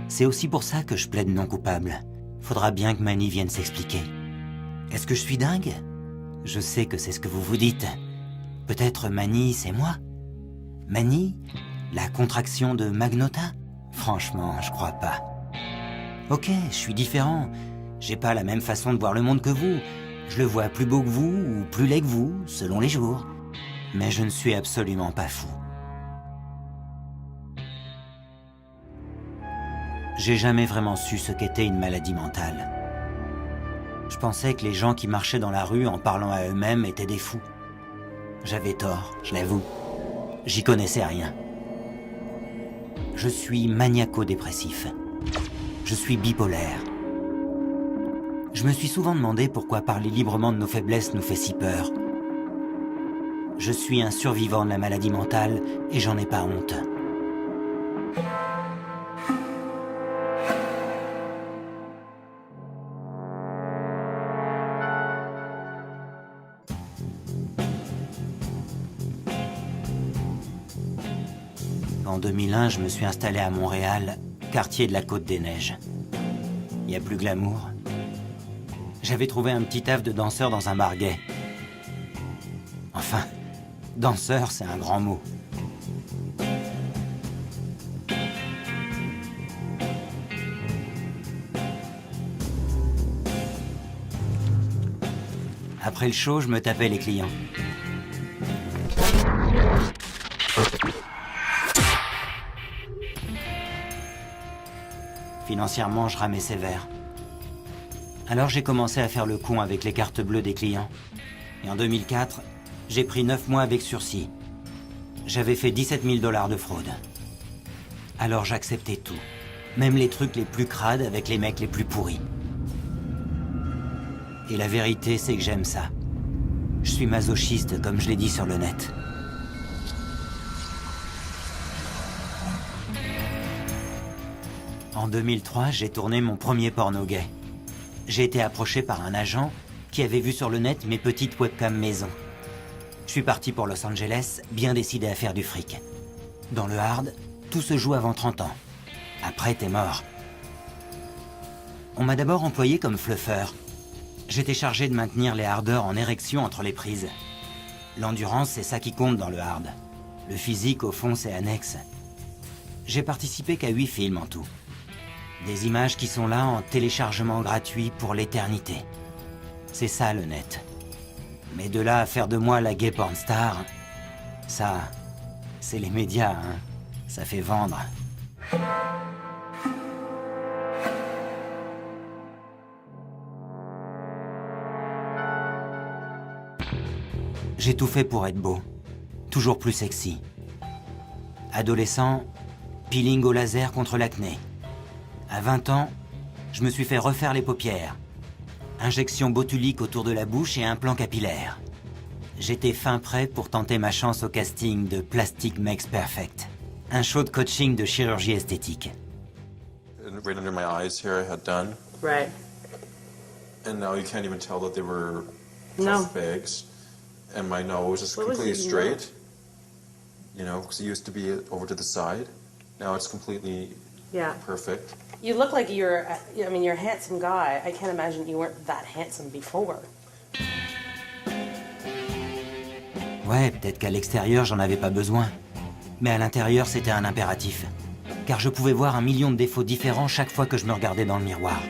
[SPEAKER 1] C'est aussi pour ça que je plaide non coupable. Faudra bien que Manny vienne s'expliquer. Est-ce que je suis dingue? Je sais que c'est ce que vous vous dites. Peut-être Manny, c'est moi? Manny? La contraction de Magnota? Franchement, je crois pas. Ok, je suis différent. J'ai pas la même façon de voir le monde que vous. Je le vois plus beau que vous ou plus laid que vous, selon les jours. Mais je ne suis absolument pas fou. J'ai jamais vraiment su ce qu'était une maladie mentale. Je pensais que les gens qui marchaient dans la rue en parlant à eux-mêmes étaient des fous. J'avais tort, je l'avoue. J'y connaissais rien. Je suis maniaco-dépressif. Je suis bipolaire. Je me suis souvent demandé pourquoi parler librement de nos faiblesses nous fait si peur. Je suis un survivant de la maladie mentale et j'en ai pas honte. En 2001, je me suis installé à Montréal, quartier de la Côte-des-Neiges. Il y a plus glamour. J'avais trouvé un petit taf de danseur dans un bar gay. Enfin, danseur, c'est un grand mot. Après le show, je me tapais les clients. Financièrement, je ramais sévère. Alors j'ai commencé à faire le con avec les cartes bleues des clients. Et en 2004, j'ai pris 9 mois avec sursis. J'avais fait $17 000 de fraude. Alors j'acceptais tout. Même les trucs les plus crades avec les mecs les plus pourris. Et la vérité, c'est que j'aime ça. Je suis masochiste, comme je l'ai dit sur le net. En 2003, j'ai tourné mon premier porno gay. J'ai été approché par un agent qui avait vu sur le net mes petites webcams maison. Je suis parti pour Los Angeles, bien décidé à faire du fric. Dans le hard, tout se joue avant 30 ans. Après, t'es mort. On m'a d'abord employé comme fluffeur. J'étais chargé de maintenir les hardeurs en érection entre les prises. L'endurance, c'est ça qui compte dans le hard. Le physique, au fond, c'est annexe. J'ai participé qu'à 8 films en tout. Des images qui sont là en téléchargement gratuit pour l'éternité. C'est ça le net. Mais de là à faire de moi la gay porn star, ça, c'est les médias, hein. Ça fait vendre. J'ai tout fait pour être beau. toujours plus sexy. Adolescent, peeling au laser contre l'acné. À 20 ans, je me suis fait refaire les paupières. Injection botulique autour de la bouche et implant capillaire. J'étais fin prêt pour tenter ma chance au casting de Plastic Makes Perfect, un show de coaching de chirurgie esthétique.
[SPEAKER 12] Right under my eyes here I had done.
[SPEAKER 3] Right.
[SPEAKER 12] And now you can't even tell that they were
[SPEAKER 3] No.
[SPEAKER 12] puff bags. And my nose is
[SPEAKER 3] What was
[SPEAKER 12] completely
[SPEAKER 3] it, you
[SPEAKER 12] straight. You know, because it used to be over to the side. Now it's completely
[SPEAKER 3] Yeah.
[SPEAKER 12] perfect.
[SPEAKER 3] You look like you're a handsome guy. I can't imagine you weren't that handsome before.
[SPEAKER 1] Ouais, peut-être qu'à l'extérieur, j'en avais pas besoin. Mais à l'intérieur, c'était un impératif. Car je pouvais voir un million de défauts différents chaque fois que je me regardais dans le miroir.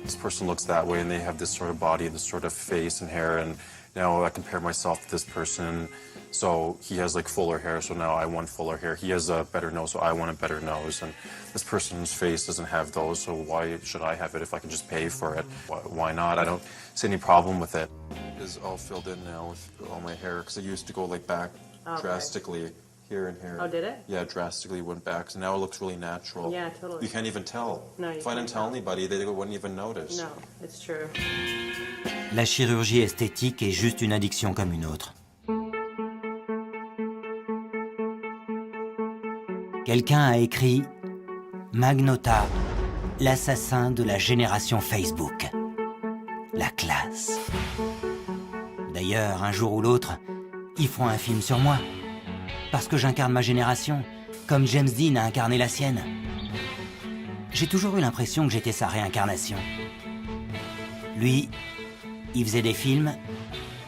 [SPEAKER 12] This person looks that way and they have this sort of body, this sort of face and hair, and now I compare myself to this person. So he has like fuller hair, so now I want fuller hair. He has a better nose, so I want a better nose. And this person's face doesn't have those, so why should I have it if I can just pay for it? Why not? I don't see any problem with it. It's all filled in now with all my hair, because it used to go like back drastically here and here.
[SPEAKER 3] Oh, did it?
[SPEAKER 12] Yeah, drastically went back. So now it looks really natural.
[SPEAKER 3] Yeah, totally.
[SPEAKER 12] You can't even tell.
[SPEAKER 3] No, you
[SPEAKER 12] if I
[SPEAKER 3] can't
[SPEAKER 12] didn't tell anybody, they wouldn't even notice.
[SPEAKER 3] No, it's true.
[SPEAKER 1] La chirurgie esthétique est juste une addiction comme une autre. Quelqu'un a écrit « Magnota, l'assassin de la génération Facebook ». La classe. D'ailleurs, un jour ou l'autre, ils feront un film sur moi. Parce que j'incarne ma génération, comme James Dean a incarné la sienne. J'ai toujours eu l'impression que j'étais sa réincarnation. Lui, il faisait des films.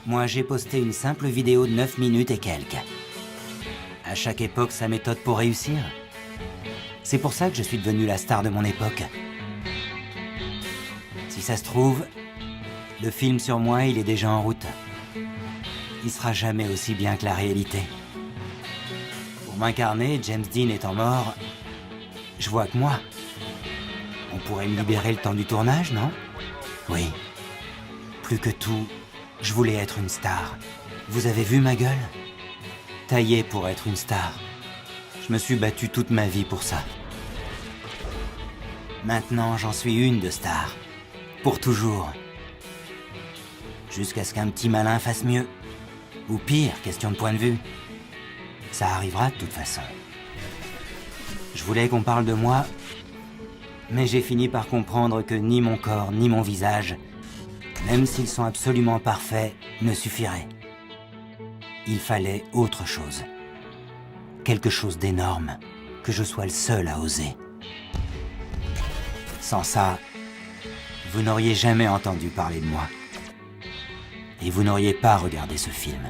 [SPEAKER 1] Moi, j'ai posté une simple vidéo de 9 minutes et quelques. À chaque époque, sa méthode pour réussir. C'est pour ça que je suis devenu la star de mon époque. Si ça se trouve, le film sur moi, il est déjà en route. Il sera jamais aussi bien que la réalité. Pour m'incarner, James Dean étant mort, je vois que moi. On pourrait me libérer le temps du tournage, non? Oui. Plus que tout, je voulais être une star. Vous avez vu ma gueule? Taillé pour être une star. Je me suis battu toute ma vie pour ça. Maintenant, j'en suis une de star. Pour toujours. Jusqu'à ce qu'un petit malin fasse mieux. Ou pire, question de point de vue. Ça arrivera de toute façon. Je voulais qu'on parle de moi, mais j'ai fini par comprendre que ni mon corps, ni mon visage, même s'ils sont absolument parfaits, ne suffiraient. Il fallait autre chose. Quelque chose d'énorme, que je sois le seul à oser. Sans ça, vous n'auriez jamais entendu parler de moi. Et vous n'auriez pas regardé ce film.